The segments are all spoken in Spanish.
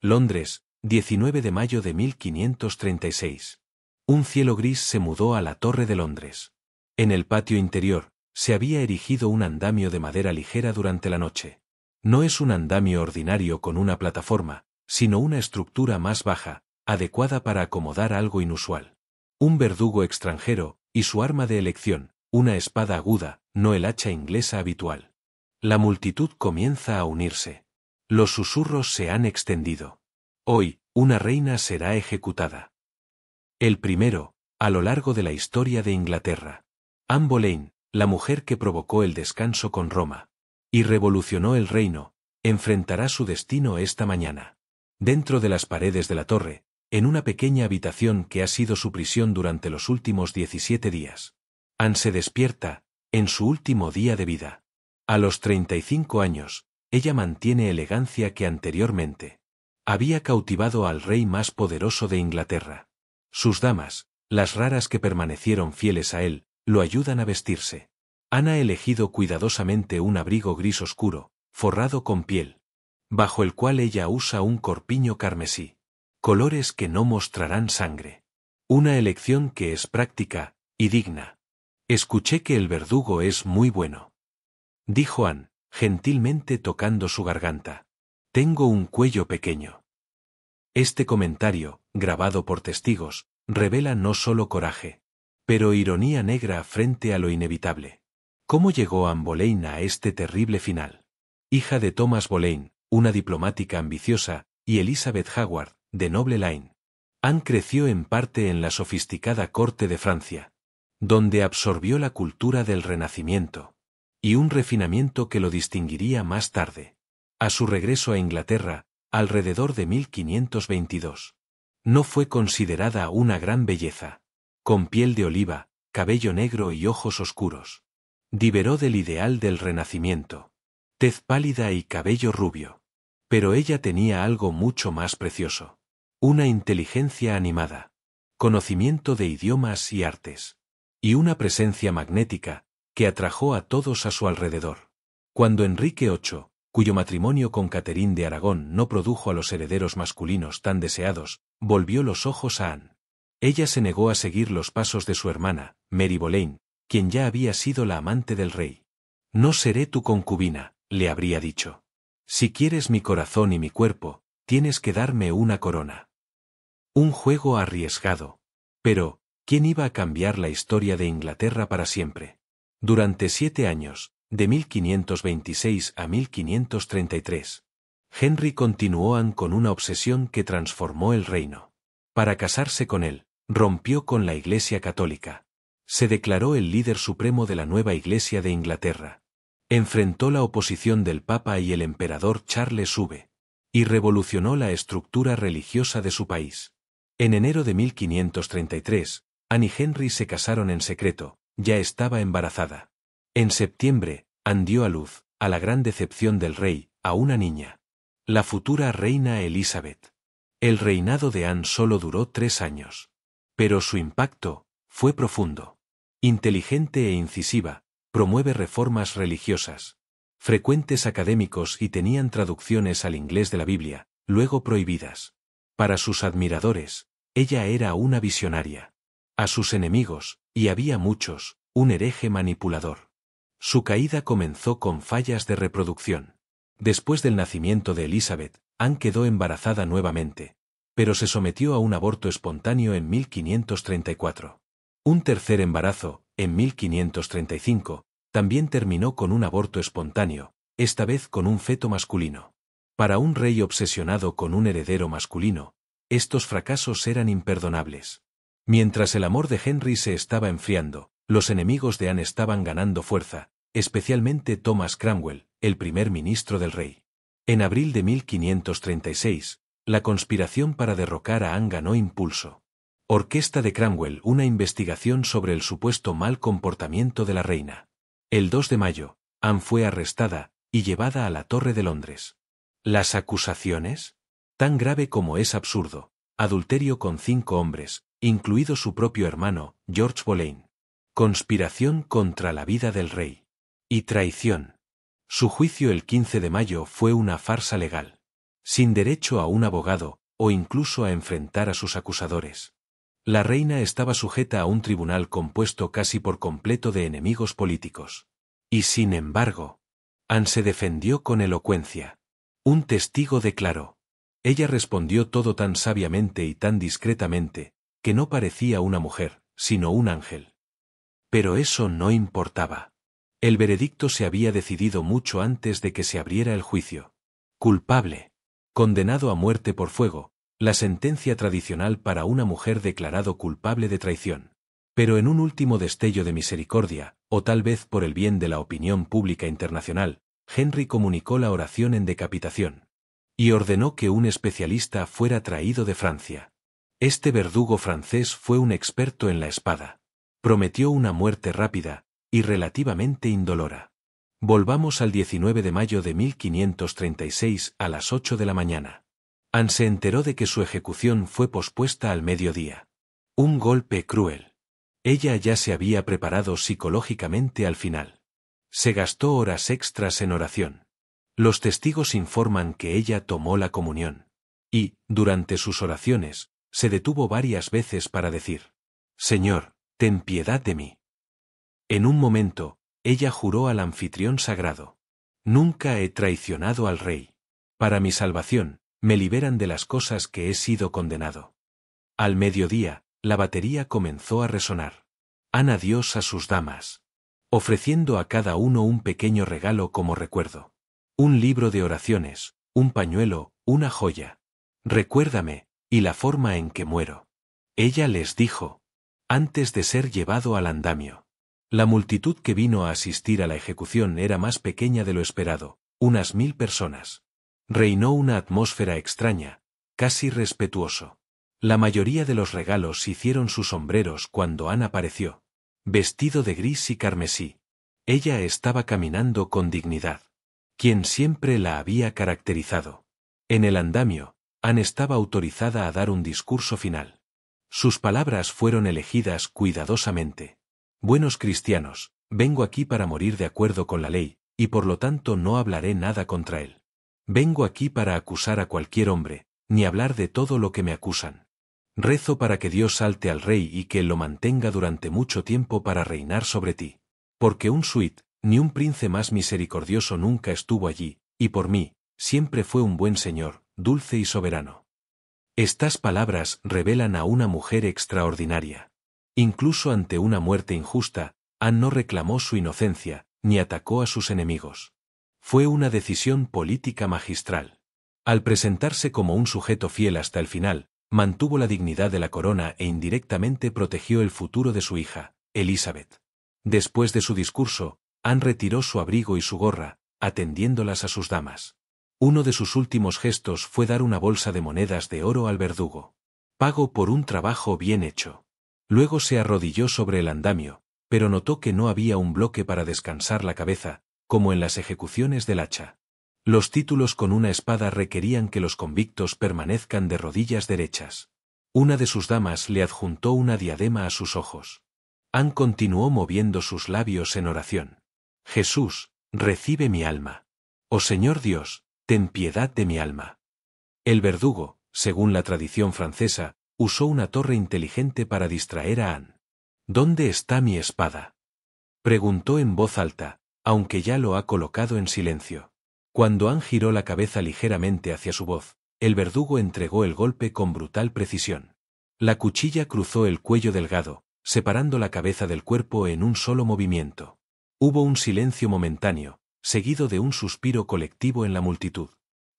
Londres, 19 de mayo de 1536. Un cielo gris se mudó a la Torre de Londres. En el patio interior, se había erigido un andamio de madera ligera durante la noche. No es un andamio ordinario con una plataforma, sino una estructura más baja, adecuada para acomodar algo inusual. Un verdugo extranjero, y su arma de elección, una espada aguda, no el hacha inglesa habitual. La multitud comienza a unirse. Los susurros se han extendido. Hoy, una reina será ejecutada. El primero, a lo largo de la historia de Inglaterra. Anne Boleyn, la mujer que provocó el descanso con Roma y revolucionó el reino, enfrentará su destino esta mañana. Dentro de las paredes de la torre, en una pequeña habitación que ha sido su prisión durante los últimos 17 días. Anne se despierta, en su último día de vida. A los 35 años, ella mantiene elegancia que anteriormente había cautivado al rey más poderoso de Inglaterra. Sus damas, las raras que permanecieron fieles a él, lo ayudan a vestirse. Anne ha elegido cuidadosamente un abrigo gris oscuro, forrado con piel, bajo el cual ella usa un corpiño carmesí. Colores que no mostrarán sangre. Una elección que es práctica y digna. Escuché que el verdugo es muy bueno, dijo Anne, gentilmente tocando su garganta. Tengo un cuello pequeño. Este comentario, grabado por testigos, revela no solo coraje, pero ironía negra frente a lo inevitable. ¿Cómo llegó Anne Boleyn a este terrible final? Hija de Thomas Boleyn, una diplomática ambiciosa, y Elizabeth Howard, de noble line. Anne creció en parte en la sofisticada corte de Francia, donde absorbió la cultura del Renacimiento, y un refinamiento que lo distinguiría más tarde. A su regreso a Inglaterra, alrededor de 1522. No fue considerada una gran belleza. Con piel de oliva, cabello negro y ojos oscuros. Diveró del ideal del Renacimiento. Tez pálida y cabello rubio. Pero ella tenía algo mucho más precioso. Una inteligencia animada. Conocimiento de idiomas y artes. Y una presencia magnética, que atrajo a todos a su alrededor. Cuando Enrique VIII, cuyo matrimonio con Catherine de Aragón no produjo a los herederos masculinos tan deseados, volvió los ojos a Anne. Ella se negó a seguir los pasos de su hermana, Mary Boleyn, quien ya había sido la amante del rey. No seré tu concubina, le habría dicho. Si quieres mi corazón y mi cuerpo, tienes que darme una corona. Un juego arriesgado. Pero, ¿quién iba a cambiar la historia de Inglaterra para siempre? Durante 7 años, de 1526 a 1533, Henry continuó con una obsesión que transformó el reino. Para casarse con él, rompió con la Iglesia católica. Se declaró el líder supremo de la nueva Iglesia de Inglaterra. Enfrentó la oposición del Papa y el emperador Charles V. Y revolucionó la estructura religiosa de su país. En enero de 1533, Anne y Henry se casaron en secreto, ya estaba embarazada. En septiembre, Anne dio a luz, a la gran decepción del rey, a una niña. La futura reina Elizabeth. El reinado de Anne solo duró 3 años. Pero su impacto fue profundo. Inteligente e incisiva, promueve reformas religiosas. Frecuentes académicos y tenían traducciones al inglés de la Biblia, luego prohibidas. Para sus admiradores, ella era una visionaria. A sus enemigos, y había muchos, un hereje manipulador. Su caída comenzó con fallas de reproducción. Después del nacimiento de Elizabeth, Anne quedó embarazada nuevamente, pero se sometió a un aborto espontáneo en 1534. Un tercer embarazo, en 1535, también terminó con un aborto espontáneo, esta vez con un feto masculino. Para un rey obsesionado con un heredero masculino, estos fracasos eran imperdonables. Mientras el amor de Henry se estaba enfriando, los enemigos de Anne estaban ganando fuerza, especialmente Thomas Cromwell, el primer ministro del rey. En abril de 1536, la conspiración para derrocar a Anne ganó impulso. Orquesta de Cromwell una investigación sobre el supuesto mal comportamiento de la reina. El 2 de mayo, Anne fue arrestada y llevada a la Torre de Londres. ¿Las acusaciones? Tan grave como es absurdo. Adulterio con 5 hombres, incluido su propio hermano, George Boleyn. Conspiración contra la vida del rey. Y traición. Su juicio el 15 de mayo fue una farsa legal. sin derecho a un abogado, o incluso a enfrentar a sus acusadores. La reina estaba sujeta a un tribunal compuesto casi por completo de enemigos políticos. Y sin embargo, Anne se defendió con elocuencia. Un testigo declaró. Ella respondió todo tan sabiamente y tan discretamente, que no parecía una mujer, sino un ángel. Pero eso no importaba. El veredicto se había decidido mucho antes de que se abriera el juicio. Culpable. Condenado a muerte por fuego, la sentencia tradicional para una mujer declarado culpable de traición. Pero en un último destello de misericordia, o tal vez por el bien de la opinión pública internacional, Henry comunicó la oración en decapitación. Y ordenó que un especialista fuera traído de Francia. Este verdugo francés fue un experto en la espada. Prometió una muerte rápida, y relativamente indolora. Volvamos al 19 de mayo de 1536 a las 8 de la mañana. Anne se enteró de que su ejecución fue pospuesta al mediodía. Un golpe cruel. Ella ya se había preparado psicológicamente al final. Se gastó horas extras en oración. Los testigos informan que ella tomó la comunión. Y, durante sus oraciones, se detuvo varias veces para decir: Señor, ten piedad de mí. En un momento, ella juró al anfitrión sagrado: Nunca he traicionado al rey. Para mi salvación, me liberan de las cosas que he sido condenado. Al mediodía, la batería comenzó a resonar. Anne adiós a sus damas, ofreciendo a cada uno un pequeño regalo como recuerdo. Un libro de oraciones, un pañuelo, una joya. Recuérdame, y la forma en que muero. Ella les dijo, antes de ser llevado al andamio. La multitud que vino a asistir a la ejecución era más pequeña de lo esperado, unas 1000 personas. Reinó una atmósfera extraña, casi respetuoso. La mayoría de los regalos hicieron sus sombreros cuando Anne apareció. Vestido de gris y carmesí. Ella estaba caminando con dignidad. Quien siempre la había caracterizado. En el andamio, Anne estaba autorizada a dar un discurso final. Sus palabras fueron elegidas cuidadosamente. Buenos cristianos, vengo aquí para morir de acuerdo con la ley, y por lo tanto no hablaré nada contra él. Vengo aquí para acusar a cualquier hombre, ni hablar de todo lo que me acusan. Rezo para que Dios salte al rey y que él lo mantenga durante mucho tiempo para reinar sobre ti. Porque un suit, ni un príncipe más misericordioso nunca estuvo allí, y por mí, siempre fue un buen señor, dulce y soberano. Estas palabras revelan a una mujer extraordinaria. Incluso ante una muerte injusta, Anne no reclamó su inocencia, ni atacó a sus enemigos. Fue una decisión política magistral. Al presentarse como un sujeto fiel hasta el final, mantuvo la dignidad de la corona e indirectamente protegió el futuro de su hija, Elizabeth. Después de su discurso, Anne retiró su abrigo y su gorra, atendiéndolas a sus damas. Uno de sus últimos gestos fue dar una bolsa de monedas de oro al verdugo. Pago por un trabajo bien hecho. Luego se arrodilló sobre el andamio, pero notó que no había un bloque para descansar la cabeza, como en las ejecuciones del hacha. Los títulos con una espada requerían que los convictos permanezcan de rodillas derechas. Una de sus damas le adjuntó una diadema a sus ojos. Anne continuó moviendo sus labios en oración. Jesús, recibe mi alma. Oh Señor Dios, ten piedad de mi alma. El verdugo, según la tradición francesa, usó una torre inteligente para distraer a Anne. ¿Dónde está mi espada?, preguntó en voz alta, aunque ya lo ha colocado en silencio. Cuando Anne giró la cabeza ligeramente hacia su voz, el verdugo entregó el golpe con brutal precisión. La cuchilla cruzó el cuello delgado, separando la cabeza del cuerpo en un solo movimiento. Hubo un silencio momentáneo, seguido de un suspiro colectivo en la multitud.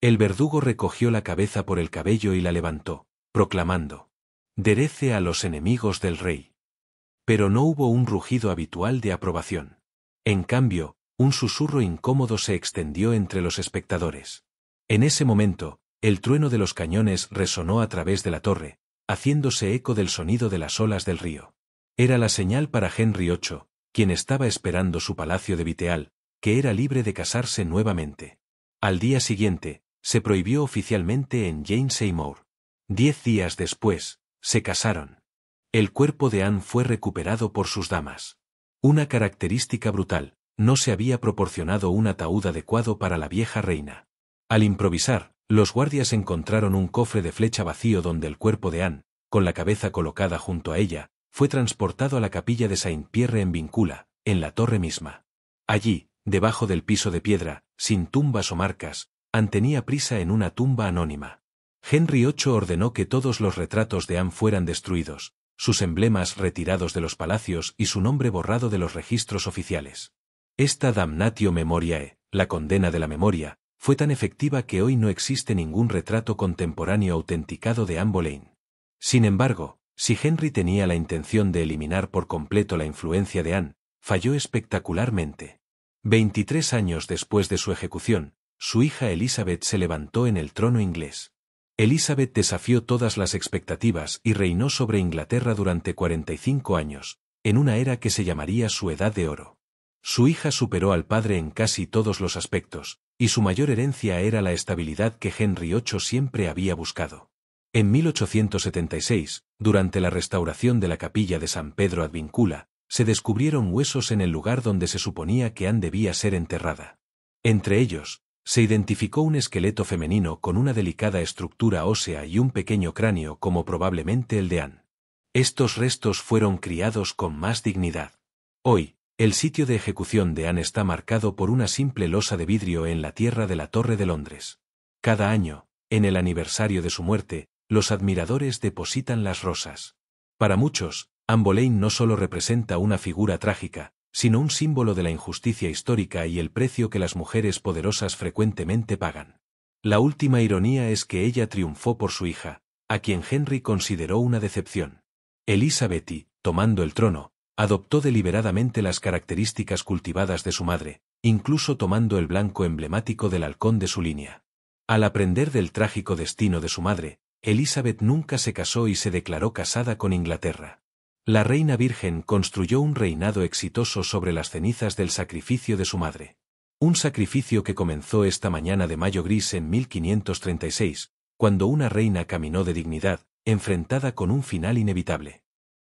El verdugo recogió la cabeza por el cabello y la levantó, proclamando: «Derece a los enemigos del rey». Pero no hubo un rugido habitual de aprobación. En cambio, un susurro incómodo se extendió entre los espectadores. En ese momento, el trueno de los cañones resonó a través de la torre, haciéndose eco del sonido de las olas del río. Era la señal para Henry VIII, quien estaba esperando su palacio de Viteal, que era libre de casarse nuevamente. Al día siguiente, se prohibió oficialmente en Jane Seymour. 10 días después, se casaron. El cuerpo de Anne fue recuperado por sus damas. Una característica brutal: no se había proporcionado un ataúd adecuado para la vieja reina. Al improvisar, Los guardias encontraron un cofre de flecha vacío donde el cuerpo de Anne, con la cabeza colocada junto a ella, fue transportado a la capilla de Saint-Pierre en Vincula, en la torre misma. Allí, debajo del piso de piedra, sin tumbas o marcas, Anne tenía prisa en una tumba anónima. Henry VIII ordenó que todos los retratos de Anne fueran destruidos, sus emblemas retirados de los palacios y su nombre borrado de los registros oficiales. Esta damnatio memoriae, la condena de la memoria, fue tan efectiva que hoy no existe ningún retrato contemporáneo autenticado de Anne Boleyn. Sin embargo, si Henry tenía la intención de eliminar por completo la influencia de Anne, falló espectacularmente. 23 años después de su ejecución, su hija Elizabeth se levantó en el trono inglés. Elizabeth desafió todas las expectativas y reinó sobre Inglaterra durante 45 años, en una era que se llamaría su Edad de Oro. Su hija superó al padre en casi todos los aspectos, y su mayor herencia era la estabilidad que Henry VIII siempre había buscado. En 1876, durante la restauración de la capilla de San Pedro ad Vincula, se descubrieron huesos en el lugar donde se suponía que Anne debía ser enterrada. Entre ellos, se identificó un esqueleto femenino con una delicada estructura ósea y un pequeño cráneo como probablemente el de Anne. Estos restos fueron criados con más dignidad. Hoy, el sitio de ejecución de Anne está marcado por una simple losa de vidrio en la tierra de la Torre de Londres. Cada año, en el aniversario de su muerte, los admiradores depositan las rosas. Para muchos, Anne Boleyn no solo representa una figura trágica, sino un símbolo de la injusticia histórica y el precio que las mujeres poderosas frecuentemente pagan. La última ironía es que ella triunfó por su hija, a quien Henry consideró una decepción. Elizabeth, tomando el trono, adoptó deliberadamente las características cultivadas de su madre, incluso tomando el blanco emblemático del halcón de su línea. Al aprender del trágico destino de su madre, Elizabeth nunca se casó y se declaró casada con Inglaterra. La reina virgen construyó un reinado exitoso sobre las cenizas del sacrificio de su madre. Un sacrificio que comenzó esta mañana de mayo gris en 1536, cuando una reina caminó de dignidad, enfrentada con un final inevitable.